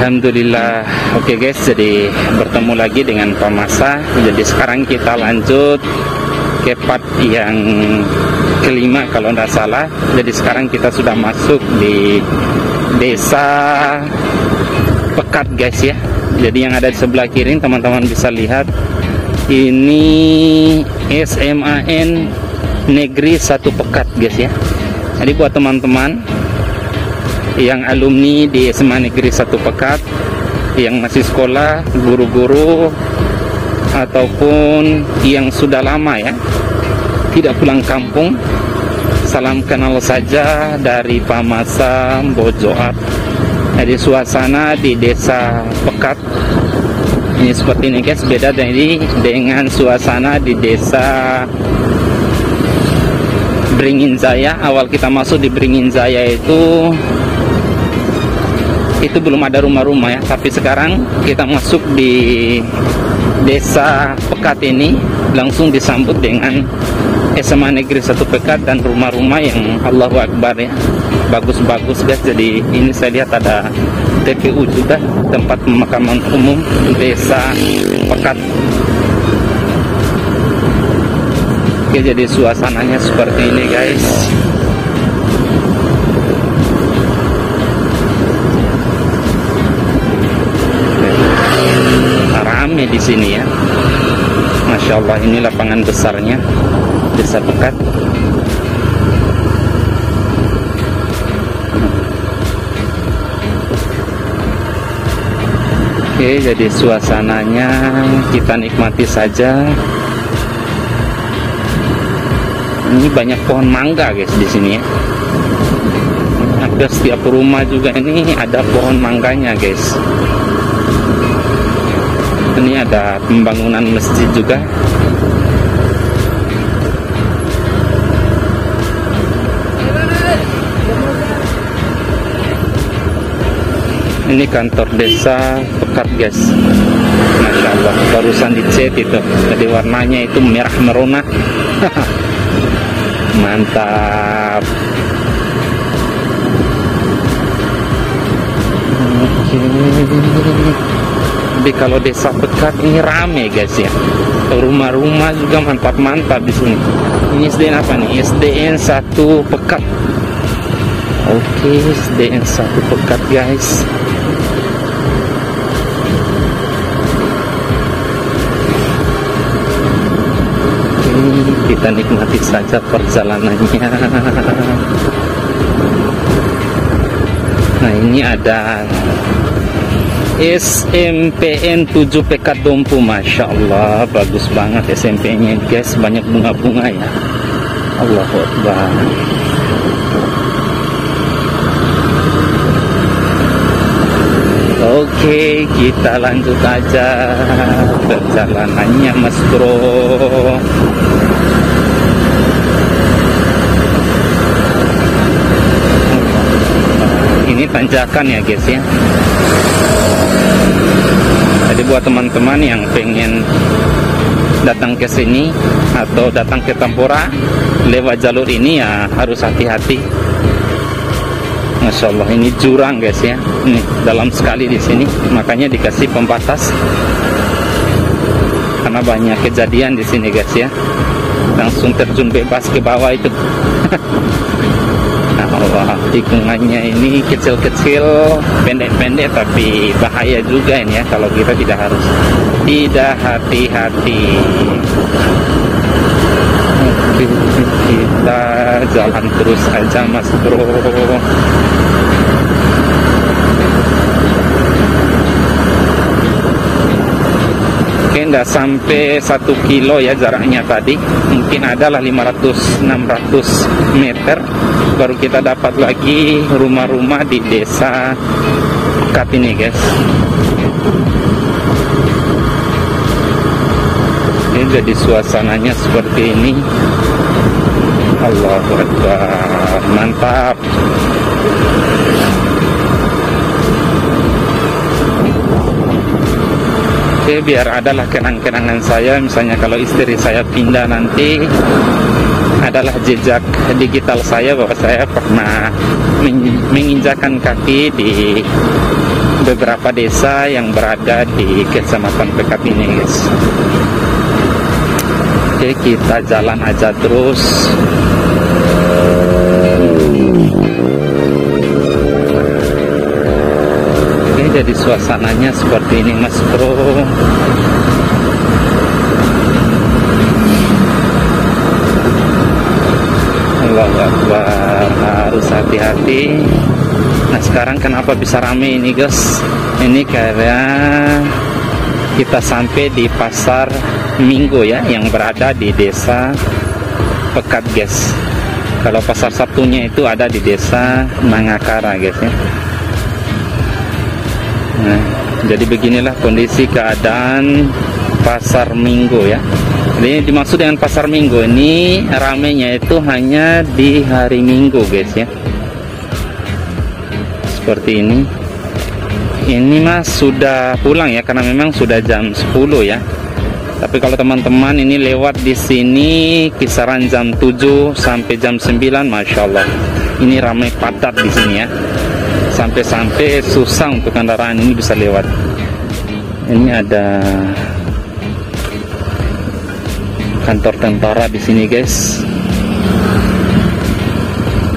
Alhamdulillah. Oke guys, jadi bertemu lagi dengan Pak Masa. Jadi sekarang kita lanjut ke part yang kelima kalau tidak salah. Jadi sekarang kita sudah masuk di desa Pekat guys ya. Jadi yang ada di sebelah kiri teman-teman bisa lihat, ini SMAN Negeri 1 Pekat guys ya. Jadi buat teman-teman yang alumni di SMA Negeri 1 Pekat, yang masih sekolah, guru-guru, ataupun yang sudah lama ya tidak pulang kampung, salam kenal saja dari Pak Masa Bojoat. Jadi suasana di desa Pekat ini seperti ini guys, beda dari dengan suasana di desa Beringin Jaya. Awal kita masuk di Beringin Jaya itu belum ada rumah-rumah ya, tapi sekarang kita masuk di desa Pekat ini langsung disambut dengan SMA Negeri 1 Pekat dan rumah-rumah yang Allahu Akbar ya, bagus-bagus guys. Jadi ini saya lihat ada TPU juga, tempat pemakaman umum desa Pekat. Oke, jadi suasananya seperti ini guys. Rame di sini ya, Masya Allah. Ini lapangan besarnya desa Pekat. Oke, jadi suasananya kita nikmati saja. Ini banyak pohon mangga guys di sini ya. Hampir setiap rumah juga ini ada pohon mangganya guys. Ini ada pembangunan masjid juga. Ini kantor desa Pekat guys. Masya Allah, barusan dicat itu. Jadi warnanya itu merah merona. Mantap. Jadi kalau desa Pekat ini rame guys ya. Rumah-rumah juga mantap-mantap di sini. Ini SDN apa nih? SDN 1 Pekat. Oke, SDN 1 Pekat guys. Kita nikmati saja perjalanannya. Nah, ini ada SMPN 7 Pekat Dompu. Masya Allah, bagus banget SMP-nya guys. Banyak bunga-bunga ya. Allahu Akbar. Oke, kita lanjut aja perjalanannya Mas Bro. Ini tanjakan ya guys ya. Jadi buat teman-teman yang pengen datang ke sini atau datang ke Tambora lewat jalur ini ya harus hati-hati. Masya Allah, ini jurang guys ya. Ini dalam sekali di sini, makanya dikasih pembatas karena banyak kejadian di sini guys ya. Langsung terjun bebas ke bawah itu. Nah, Allah, tikungannya ini kecil-kecil, pendek-pendek, tapi bahaya juga ini ya kalau kita tidak hati-hati. Kita jalan terus aja Mas Bro. Oke, enggak sampai 1 kilo ya jaraknya tadi. Mungkin adalah 500-600 meter baru kita dapat lagi rumah-rumah di desa Pekat ini guys. Ini jadi suasananya seperti ini. Allahu Akbar, mantap. Oke, biar adalah kenang-kenangan saya. Misalnya kalau istri saya pindah nanti, adalah jejak digital saya bahwa saya pernah menginjakan kaki di beberapa desa yang berada di Kecamatan Pekat ini, guys. Oke, kita jalan aja terus. Oke, jadi suasananya seperti ini, Mas Bro. Allahu Akbar, harus hati-hati. Nah, sekarang kenapa bisa rame ini, guys? Ini karena kita sampai di pasar Minggu ya, yang berada di desa Pekat, guys. Kalau pasar Sabtunya itu ada di desa Nangakara, guys ya. Nah, jadi beginilah kondisi keadaan pasar Minggu ya. Jadi dimaksud dengan pasar Minggu ini ramenya itu hanya di hari Minggu, guys ya. Seperti ini. Ini Mas sudah pulang ya, karena memang sudah jam 10 ya. Tapi kalau teman-teman ini lewat di sini kisaran jam 7 sampai jam 9, Masya Allah, ini ramai padat di sini ya. Sampai-sampai susah untuk kendaraan ini bisa lewat. Ini ada kantor tentara di sini, guys.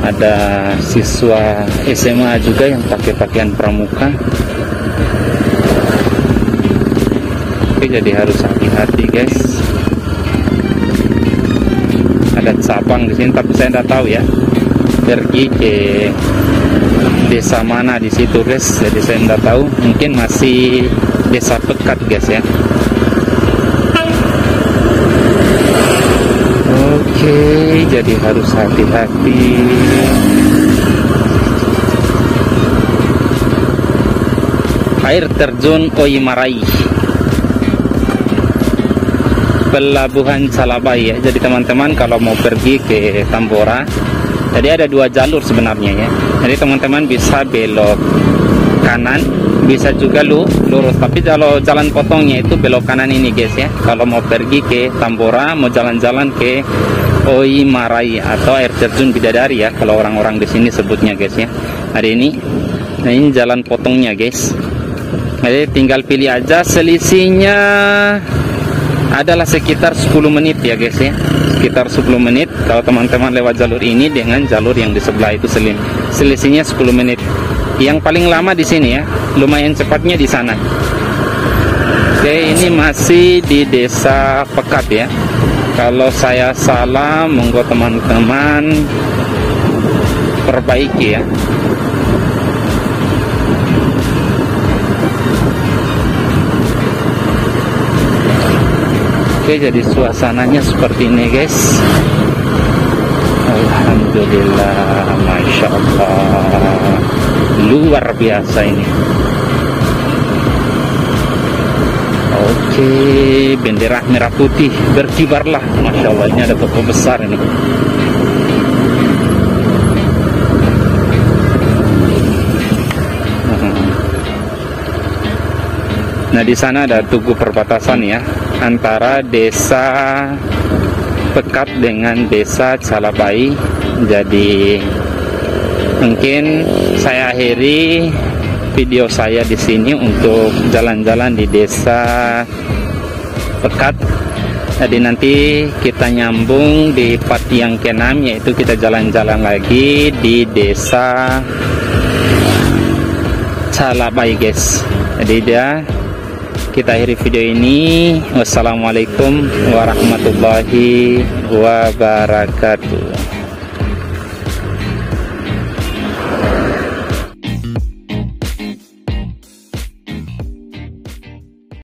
Ada siswa SMA juga yang pakai pakaian pramuka. Oke, jadi harus hati-hati, guys. Ada cabang di sini, tapi saya tidak tahu ya pergi ke desa mana di situ, guys. Jadi saya tidak tahu, mungkin masih desa Pekat, guys ya. Oke, jadi harus hati-hati. Air terjun Oimarai, pelabuhan Calabai ya. Jadi teman-teman kalau mau pergi ke Tambora, jadi ada dua jalur sebenarnya ya. Jadi teman-teman bisa belok kanan, bisa juga lurus. Tapi kalau jalan potongnya itu belok kanan ini, guys ya. Kalau mau pergi ke Tambora, mau jalan-jalan ke Oimarai atau air terjun Bidadari ya, kalau orang-orang di sini sebutnya, guys ya. Hari ini, nah ini jalan potongnya, guys. Jadi tinggal pilih aja. Selisihnya adalah sekitar 10 menit ya, guys ya. Sekitar 10 menit kalau teman-teman lewat jalur ini dengan jalur yang di sebelah itu selisihnya 10 menit. Yang paling lama di sini ya, lumayan cepatnya di sana. Oke, ini masih di desa Pekat ya. Kalau saya salah, monggo teman-teman perbaiki ya. Oke, jadi suasananya seperti ini, guys. Alhamdulillah, Masya Allah, luar biasa ini. Oke, bendera merah putih berkibarlah, Masya Allah. Ini ada toko besar ini. Nah, di sana ada tugu perbatasan ya, antara desa Pekat dengan desa Calabai. Jadi mungkin saya akhiri video saya di sini untuk jalan-jalan di desa Pekat. Jadi nanti kita nyambung di part yang ke-6, yaitu kita jalan-jalan lagi di desa Calabai, guys. Jadi kita akhiri video ini. Wassalamualaikum warahmatullahi wabarakatuh.